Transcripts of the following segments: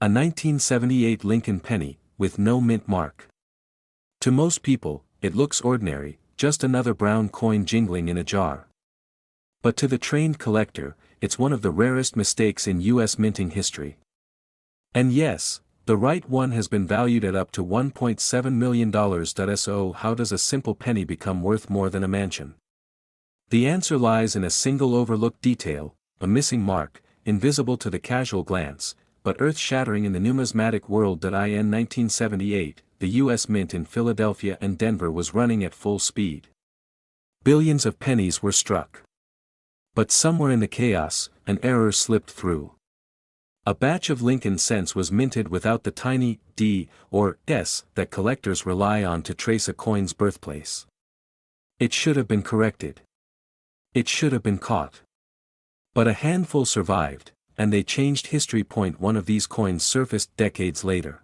A 1978 Lincoln penny, with no mint mark. To most people, it looks ordinary, just another brown coin jingling in a jar. But to the trained collector, it's one of the rarest mistakes in U.S. minting history. And yes, the right one has been valued at up to $1.7 million. So how does a simple penny become worth more than a mansion? The answer lies in a single overlooked detail, a missing mark, invisible to the casual glance, but earth-shattering in the numismatic world. In 1978, the U.S. Mint in Philadelphia and Denver was running at full speed. Billions of pennies were struck. But somewhere in the chaos, an error slipped through. A batch of Lincoln cents was minted without the tiny D or S that collectors rely on to trace a coin's birthplace. It should have been corrected. It should have been caught. But a handful survived, and they changed history. One of these coins surfaced decades later.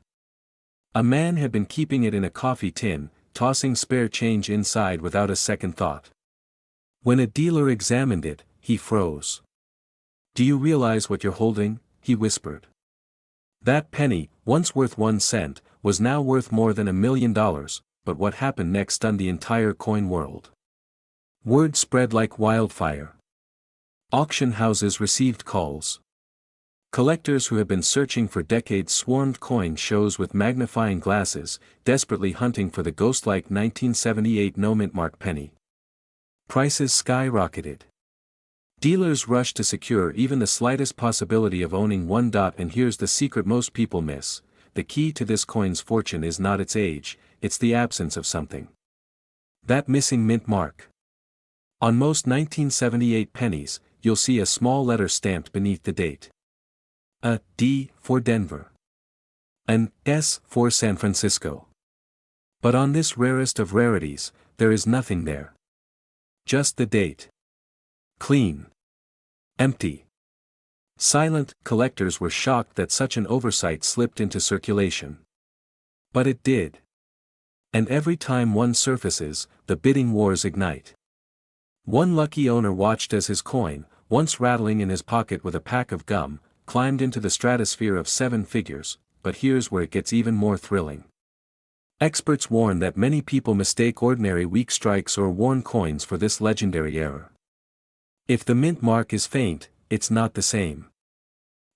A man had been keeping it in a coffee tin, tossing spare change inside without a second thought. When a dealer examined it, he froze. "Do you realize what you're holding?" he whispered. That penny, once worth 1 cent, was now worth more than $1 million, but what happened next stunned the entire coin world. Word spread like wildfire. Auction houses received calls. Collectors who had been searching for decades swarmed coin shows with magnifying glasses, desperately hunting for the ghost-like 1978 no-mint mark penny. Prices skyrocketed. Dealers rushed to secure even the slightest possibility of owning one. And here's the secret most people miss: the key to this coin's fortune is not its age, it's the absence of something. That missing mint mark. On most 1978 pennies, you'll see a small letter stamped beneath the date. A D for Denver. An S for San Francisco. But on this rarest of rarities, there is nothing there. Just the date. Clean. Empty. Silent. Collectors were shocked that such an oversight slipped into circulation. But it did. And every time one surfaces, the bidding wars ignite. One lucky owner watched as his coin, once rattling in his pocket with a pack of gum, climbed into the stratosphere of 7 figures. But here's where it gets even more thrilling. Experts warn that many people mistake ordinary weak strikes or worn coins for this legendary error. If the mint mark is faint, it's not the same.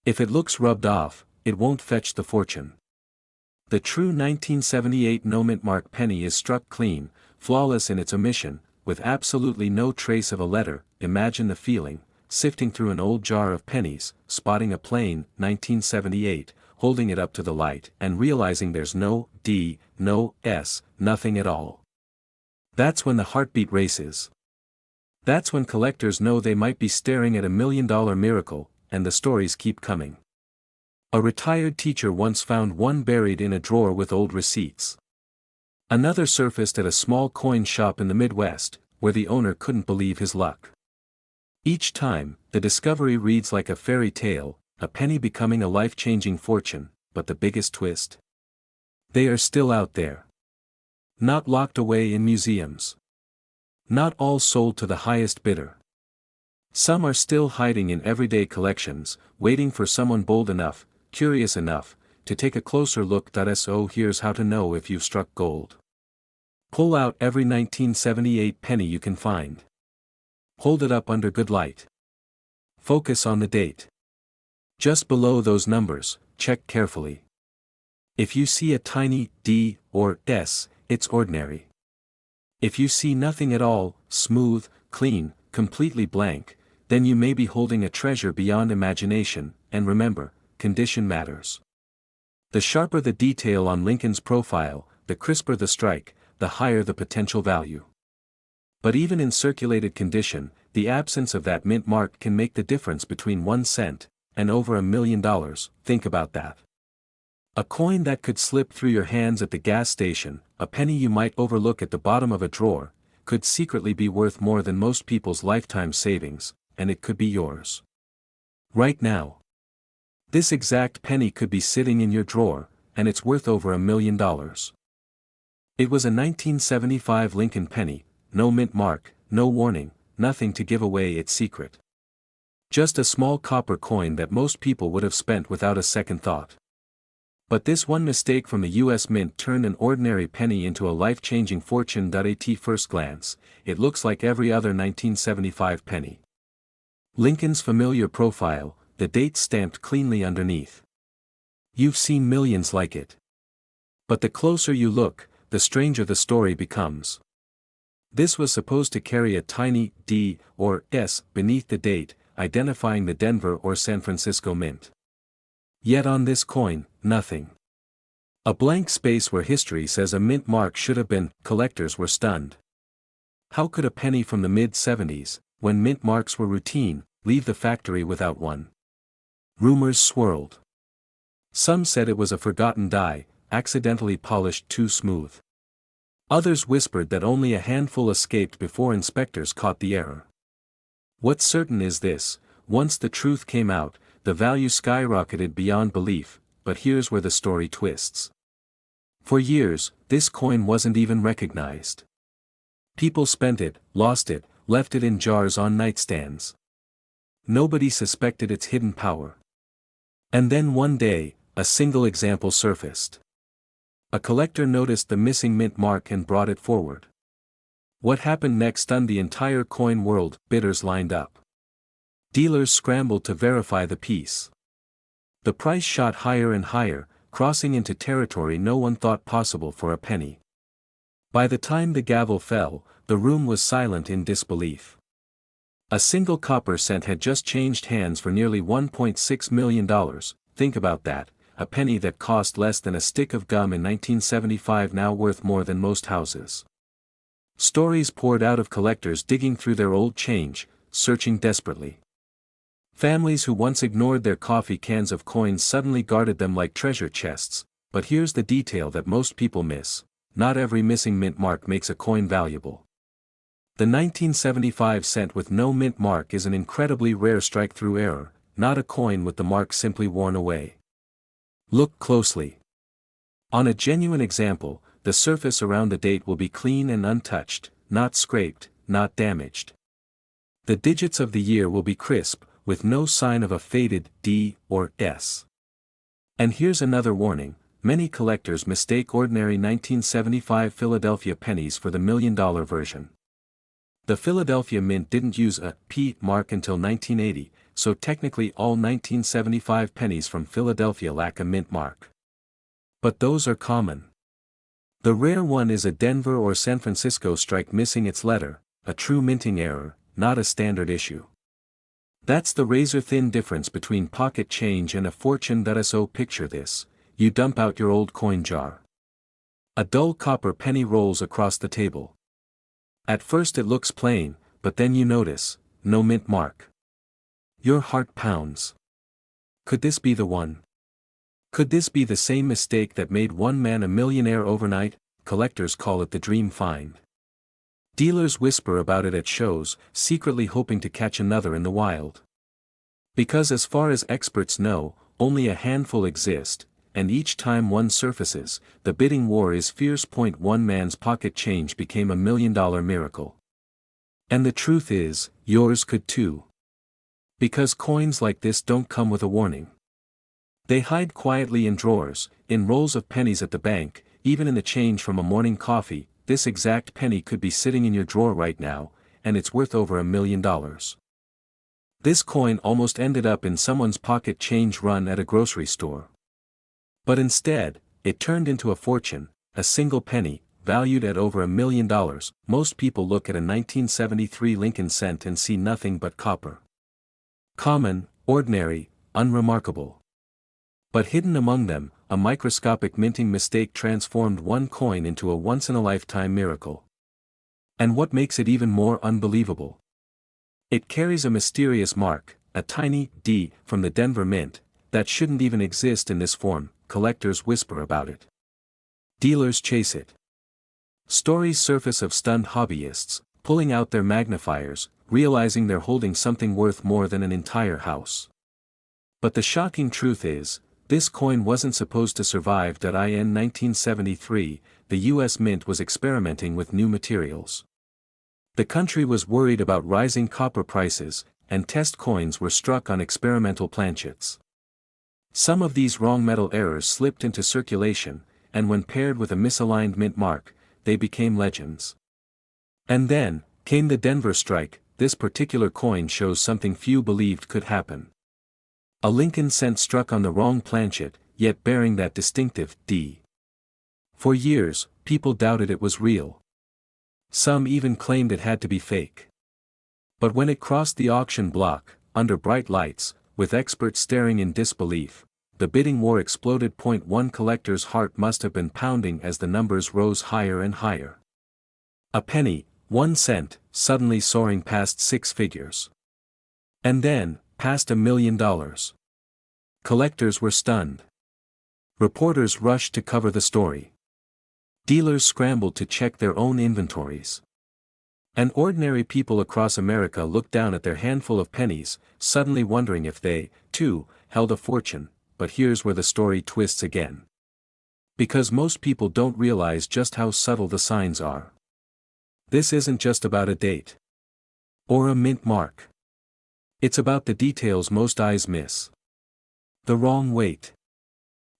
If it looks rubbed off, it won't fetch the fortune. The true 1978 no-mint mark penny is struck clean, flawless in its omission, with absolutely no trace of a letter. Imagine the feeling, sifting through an old jar of pennies, spotting a plain 1978, holding it up to the light and realizing there's no D, no S, nothing at all. That's when the heartbeat races. That's when collectors know they might be staring at $1 million miracle, and the stories keep coming. A retired teacher once found one buried in a drawer with old receipts. Another surfaced at a small coin shop in the Midwest, where the owner couldn't believe his luck. Each time, the discovery reads like a fairy tale, a penny becoming a life-changing fortune, but the biggest twist? They are still out there. Not locked away in museums. Not all sold to the highest bidder. Some are still hiding in everyday collections, waiting for someone bold enough, curious enough, to take a closer look. So here's how to know if you've struck gold. Pull out every 1978 penny you can find. Hold it up under good light. Focus on the date. Just below those numbers, check carefully. If you see a tiny D or S, it's ordinary. If you see nothing at all, smooth, clean, completely blank, then you may be holding a treasure beyond imagination. And remember, condition matters. The sharper the detail on Lincoln's profile, the crisper the strike, the higher the potential value. But even in circulated condition, the absence of that mint mark can make the difference between 1 cent and over $1 million. Think about that. A coin that could slip through your hands at the gas station, a penny you might overlook at the bottom of a drawer, could secretly be worth more than most people's lifetime savings, and it could be yours. Right now. This exact penny could be sitting in your drawer, and it's worth over $1 million. It was a 1975 Lincoln penny, no mint mark, no warning, nothing to give away its secret. Just a small copper coin that most people would have spent without a second thought. But this one mistake from the US Mint turned an ordinary penny into a life-changing fortune. At first glance, it looks like every other 1975 penny. Lincoln's familiar profile, the date stamped cleanly underneath. You've seen millions like it. But the closer you look, the stranger the story becomes. This was supposed to carry a tiny D or S beneath the date, identifying the Denver or San Francisco Mint. Yet on this coin, nothing. A blank space where history says a mint mark should have been. Collectors were stunned. How could a penny from the mid-70s, when mint marks were routine, leave the factory without one? Rumors swirled. Some said it was a forgotten die, accidentally polished too smooth. Others whispered that only a handful escaped before inspectors caught the error. What's certain is this: once the truth came out, the value skyrocketed beyond belief. But here's where the story twists. For years, this coin wasn't even recognized. People spent it, lost it, left it in jars on nightstands. Nobody suspected its hidden power. And then one day, a single example surfaced. A collector noticed the missing mint mark and brought it forward. What happened next stunned the entire coin world. Bidders lined up. Dealers scrambled to verify the piece. The price shot higher and higher, crossing into territory no one thought possible for a penny. By the time the gavel fell, the room was silent in disbelief. A single copper cent had just changed hands for nearly $1.6 million. Think about that, a penny that cost less than a stick of gum in 1975 now worth more than most houses. Stories poured out of collectors digging through their old change, searching desperately. Families who once ignored their coffee cans of coins suddenly guarded them like treasure chests. But here's the detail that most people miss: not every missing mint mark makes a coin valuable. The 1975 cent with no mint mark is an incredibly rare strike-through error, not a coin with the mark simply worn away. Look closely. On a genuine example, the surface around the date will be clean and untouched, not scraped, not damaged. The digits of the year will be crisp, with no sign of a faded D or S. And here's another warning: many collectors mistake ordinary 1975 Philadelphia pennies for the $1,000,000 version. The Philadelphia Mint didn't use a P mark until 1980, so technically all 1975 pennies from Philadelphia lack a mint mark. But those are common. The rare one is a Denver or San Francisco strike missing its letter, a true minting error, not a standard issue. That's the razor-thin difference between pocket change and a fortune. So picture this: you dump out your old coin jar. A dull copper penny rolls across the table. At first it looks plain, but then you notice, no mint mark. Your heart pounds. Could this be the one? Could this be the same mistake that made one man a millionaire overnight? Collectors call it the dream find. Dealers whisper about it at shows, secretly hoping to catch another in the wild. Because as far as experts know, only a handful exist, and each time one surfaces, the bidding war is fierce. One man's pocket change became a $1,000,000 miracle. And the truth is, yours could too. Because coins like this don't come with a warning. They hide quietly in drawers, in rolls of pennies at the bank, even in the change from a morning coffee. This exact penny could be sitting in your drawer right now, and it's worth over $1,000,000. This coin almost ended up in someone's pocket change run at a grocery store. But instead, it turned into a fortune, a single penny, valued at over $1,000,000. Most people look at a 1973 Lincoln cent and see nothing but copper. Common, ordinary, unremarkable. But hidden among them, a microscopic minting mistake transformed one coin into a once-in-a-lifetime miracle. And what makes it even more unbelievable? It carries a mysterious mark, a tiny D from the Denver Mint, that shouldn't even exist in this form. Collectors whisper about it. Dealers chase it. Stories surface of stunned hobbyists, pulling out their magnifiers, realizing they're holding something worth more than an entire house. But the shocking truth is, this coin wasn't supposed to survive. In 1973, the US Mint was experimenting with new materials. The country was worried about rising copper prices, and test coins were struck on experimental planchets. Some of these wrong metal errors slipped into circulation, and when paired with a misaligned mint mark, they became legends. And then came the Denver strike. This particular coin shows something few believed could happen. A Lincoln cent struck on the wrong planchet, yet bearing that distinctive D. For years, people doubted it was real. Some even claimed it had to be fake. But when it crossed the auction block, under bright lights, with experts staring in disbelief, the bidding war exploded. One collector's heart must have been pounding as the numbers rose higher and higher. A penny, 1 cent, suddenly soaring past 6 figures. And then, past $1 million. Collectors were stunned. Reporters rushed to cover the story. Dealers scrambled to check their own inventories. And ordinary people across America looked down at their handful of pennies, suddenly wondering if they, too, held a fortune. But here's where the story twists again. Because most people don't realize just how subtle the signs are. This isn't just about a date. Or a mint mark. It's about the details most eyes miss. The wrong weight.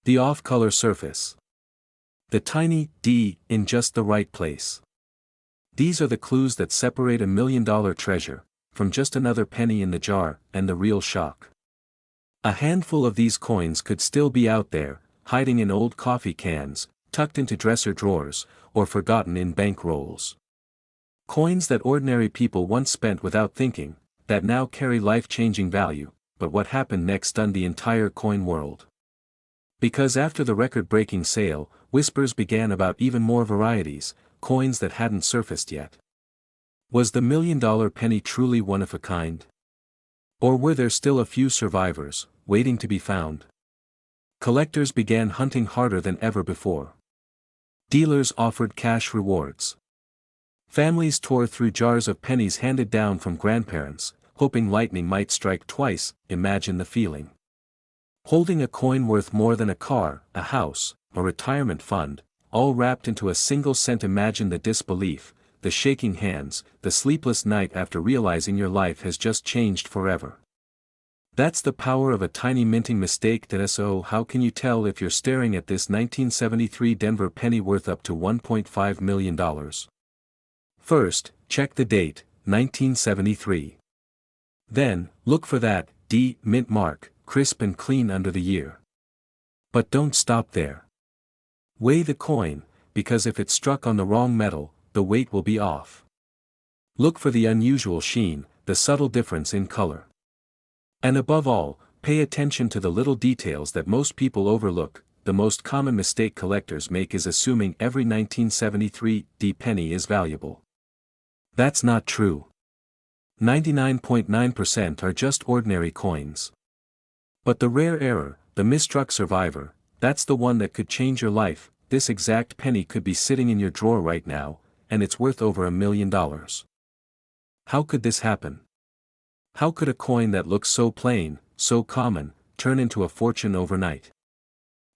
The off-color surface. The tiny D in just the right place. These are the clues that separate $1 million treasure from just another penny in the jar and the real shock. A handful of these coins could still be out there, hiding in old coffee cans, tucked into dresser drawers, or forgotten in bank rolls. Coins that ordinary people once spent without thinking, that now carry life-changing value. But what happened next stunned the entire coin world. Because after the record-breaking sale, whispers began about even more varieties, coins that hadn't surfaced yet. Was the $1 million penny truly one of a kind? Or were there still a few survivors, waiting to be found? Collectors began hunting harder than ever before. Dealers offered cash rewards. Families tore through jars of pennies handed down from grandparents, hoping lightning might strike twice. Imagine the feeling. Holding a coin worth more than a car, a house, a retirement fund, all wrapped into a single cent. Imagine the disbelief, the shaking hands, the sleepless night after realizing your life has just changed forever. That's the power of a tiny minting mistake. So how can you tell if you're staring at this 1973 Denver penny worth up to $1.5 million? First, check the date, 1973. Then, look for that D mint mark, crisp and clean under the year. But don't stop there. Weigh the coin, because if it struck on the wrong metal, the weight will be off. Look for the unusual sheen, the subtle difference in color. And above all, pay attention to the little details that most people overlook. The most common mistake collectors make is assuming every 1973 D penny is valuable. That's not true. 99.9% are just ordinary coins. But the rare error, the misstruck survivor, that's the one that could change your life. This exact penny could be sitting in your drawer right now, and it's worth over $1 million. How could this happen? How could a coin that looks so plain, so common, turn into a fortune overnight?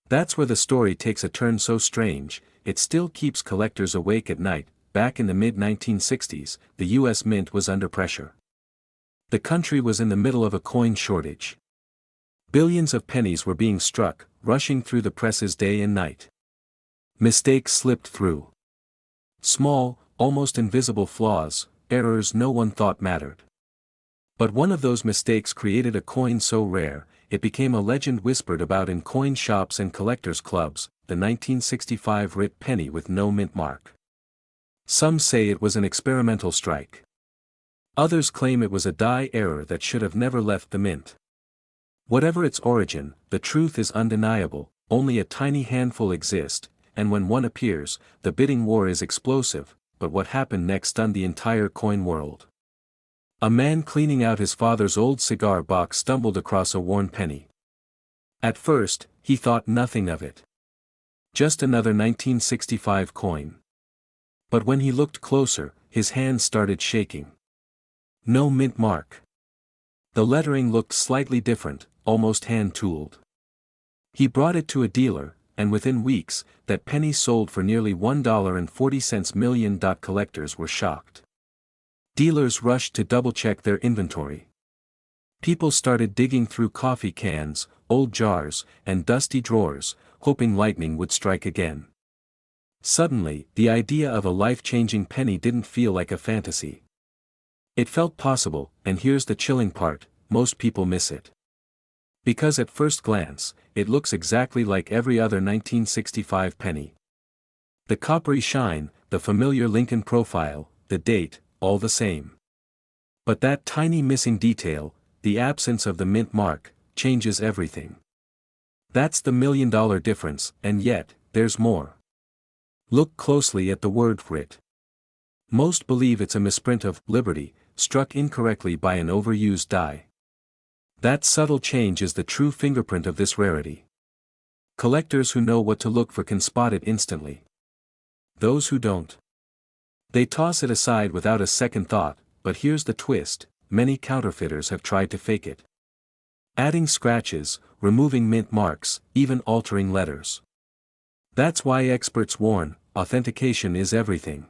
That's where the story takes a turn so strange, it still keeps collectors awake at night. Back in the mid-1960s, the U.S. Mint was under pressure. The country was in the middle of a coin shortage. Billions of pennies were being struck, rushing through the presses day and night. Mistakes slipped through. Small, almost invisible flaws, errors no one thought mattered. But one of those mistakes created a coin so rare, it became a legend whispered about in coin shops and collectors' clubs, the 1965 Rit penny with no mint mark. Some say it was an experimental strike. Others claim it was a die error that should have never left the mint. Whatever its origin, the truth is undeniable, only a tiny handful exist, and when one appears, the bidding war is explosive. But what happened next stunned the entire coin world. A man cleaning out his father's old cigar box stumbled across a worn penny. At first, he thought nothing of it. Just another 1965 coin. But when he looked closer, his hands started shaking. No mint mark. The lettering looked slightly different, almost hand-tooled. He brought it to a dealer, and within weeks, that penny sold for nearly $1.40 million. Collectors were shocked. Dealers rushed to double-check their inventory. People started digging through coffee cans, old jars, and dusty drawers, hoping lightning would strike again. Suddenly, the idea of a life-changing penny didn't feel like a fantasy. It felt possible, and here's the chilling part, most people miss it. Because at first glance, it looks exactly like every other 1965 penny. The coppery shine, the familiar Lincoln profile, the date, all the same. But that tiny missing detail, the absence of the mint mark, changes everything. That's the $1,000,000 difference, and yet, there's more. Look closely at the word "writ." Most believe it's a misprint of "Liberty," struck incorrectly by an overused die. That subtle change is the true fingerprint of this rarity. Collectors who know what to look for can spot it instantly. Those who don't, they toss it aside without a second thought, but here's the twist, many counterfeiters have tried to fake it. Adding scratches, removing mint marks, even altering letters. That's why experts warn, authentication is everything.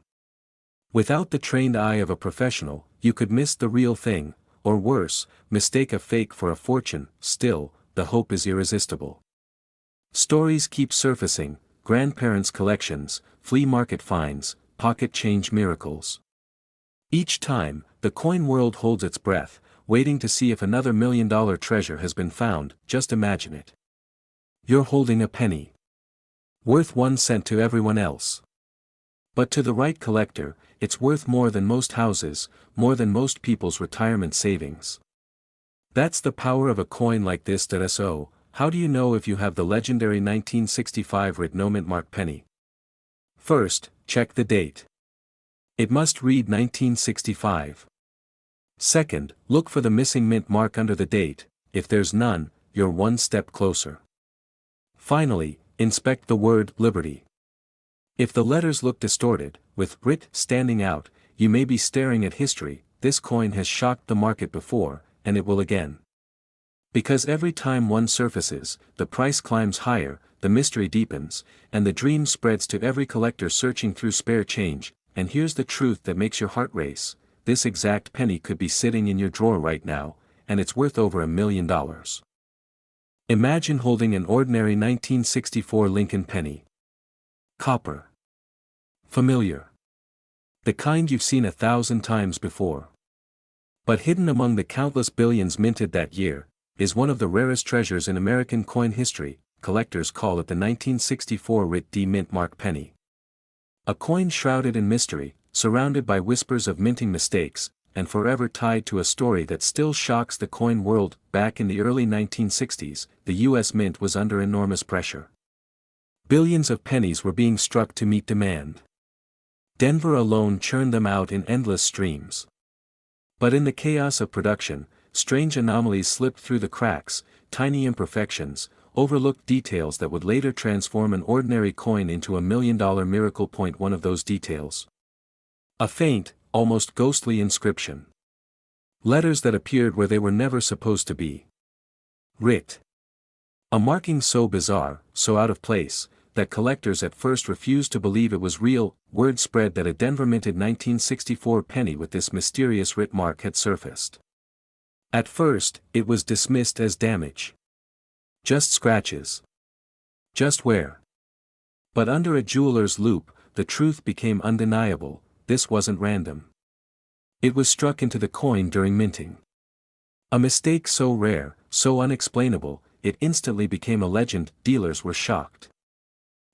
Without the trained eye of a professional, you could miss the real thing, or worse, mistake a fake for a fortune. Still, the hope is irresistible. Stories keep surfacing, grandparents' collections, flea market finds, pocket change miracles. Each time, the coin world holds its breath, waiting to see if another $1,000,000 treasure has been found. Just imagine it. You're holding a penny. Worth 1 cent to everyone else. But to the right collector, it's worth more than most houses, more than most people's retirement savings. That's the power of a coin like this. So, how do you know if you have the legendary 1965 writ no mint mark penny? First, check the date. It must read 1965. Second, look for the missing mint mark under the date. If there's none, you're one step closer. Finally, inspect the word "Liberty." If the letters look distorted, with "writ" standing out, you may be staring at history. This coin has shocked the market before, and it will again. Because every time one surfaces, the price climbs higher, the mystery deepens, and the dream spreads to every collector searching through spare change. And here's the truth that makes your heart race: this exact penny could be sitting in your drawer right now, and it's worth over $1,000,000. Imagine holding an ordinary 1964 Lincoln penny. Copper. Familiar. The kind you've seen 1,000 times before. But hidden among the countless billions minted that year, is one of the rarest treasures in American coin history. Collectors call it the 1964 writ D mint mark penny. A coin shrouded in mystery, surrounded by whispers of minting mistakes, and forever tied to a story that still shocks the coin world. Back in the early 1960s, the U.S. Mint was under enormous pressure. Billions of pennies were being struck to meet demand. Denver alone churned them out in endless streams. But in the chaos of production, strange anomalies slipped through the cracks, tiny imperfections, overlooked details that would later transform an ordinary coin into a $1,000,000 miracle. One of those details. A faint, almost ghostly inscription. Letters that appeared where they were never supposed to be. Writ. A marking so bizarre, so out of place, that collectors at first refused to believe it was real. Word spread that a Denver-minted 1964 penny with this mysterious writ mark had surfaced. At first, it was dismissed as damage. Just scratches. Just wear. But under a jeweler's loupe, the truth became undeniable: this wasn't random. It was struck into the coin during minting. A mistake so rare, so unexplainable, it instantly became a legend. Dealers were shocked.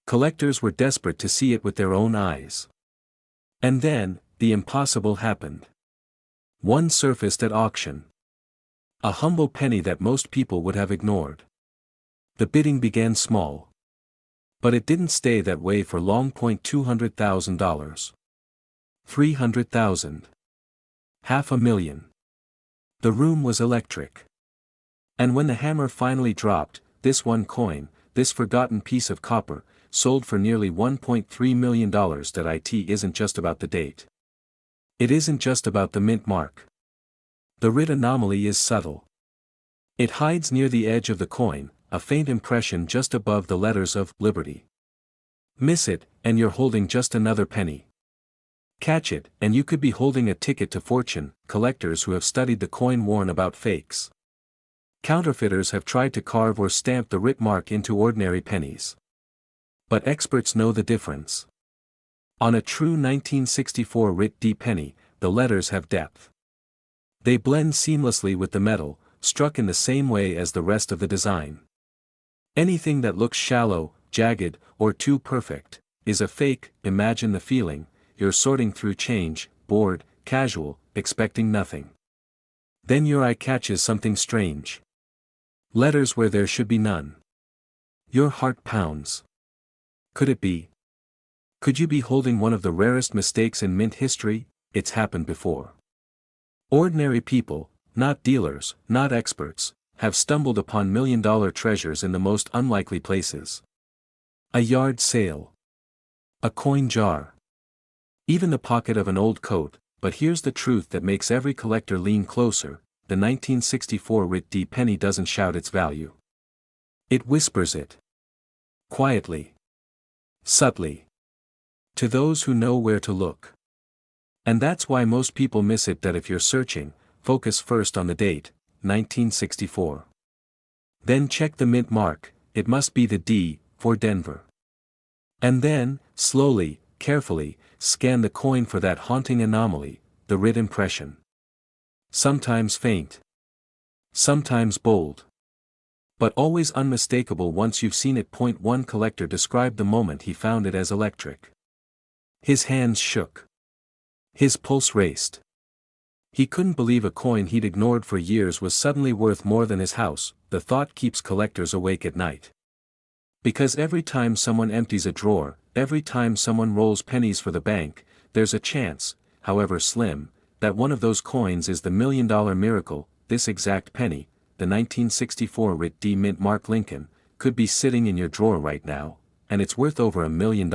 Collectors were desperate to see it with their own eyes. And then, the impossible happened. One surfaced at auction. A humble penny that most people would have ignored. The bidding began small. But it didn't stay that way for long. $200,000. $300,000. $500,000. The room was electric. And when the hammer finally dropped, this one coin, this forgotten piece of copper, sold for nearly $1.3 million. It isn't just about the date. It isn't just about the mint mark. The writ anomaly is subtle. It hides near the edge of the coin, a faint impression just above the letters of "Liberty." Miss it, and you're holding just another penny. Catch it, and you could be holding a ticket to fortune. Collectors who have studied the coin warn about fakes. Counterfeiters have tried to carve or stamp the writ mark into ordinary pennies. But experts know the difference. On a true 1964 writ D penny, the letters have depth. They blend seamlessly with the metal, struck in the same way as the rest of the design. Anything that looks shallow, jagged, or too perfect, is a fake. Imagine the feeling: you're sorting through change, bored, casual, expecting nothing. Then your eye catches something strange. Letters where there should be none. Your heart pounds. Could it be? Could you be holding one of the rarest mistakes in mint history? It's happened before. Ordinary people, not dealers, not experts, have stumbled upon million-dollar treasures in the most unlikely places. A yard sale. A coin jar. Even the pocket of an old coat. But here's the truth that makes every collector lean closer: the 1964 writ D penny doesn't shout its value. It whispers it. Quietly. Subtly. To those who know where to look. And that's why most people miss it. That if you're searching, focus first on the date, 1964. Then check the mint mark, it must be the D, for Denver. And then, slowly, carefully, scan the coin for that haunting anomaly, the writ impression. Sometimes faint. Sometimes bold. But always unmistakable once you've seen it. One collector described the moment he found it as electric. His hands shook. His pulse raced. He couldn't believe a coin he'd ignored for years was suddenly worth more than his house. The thought keeps collectors awake at night. Because every time someone empties a drawer, every time someone rolls pennies for the bank, there's a chance, however slim, that one of those coins is the million-dollar miracle. This exact penny, the 1964 writ D mint mark Lincoln, could be sitting in your drawer right now, and it's worth over $1 million.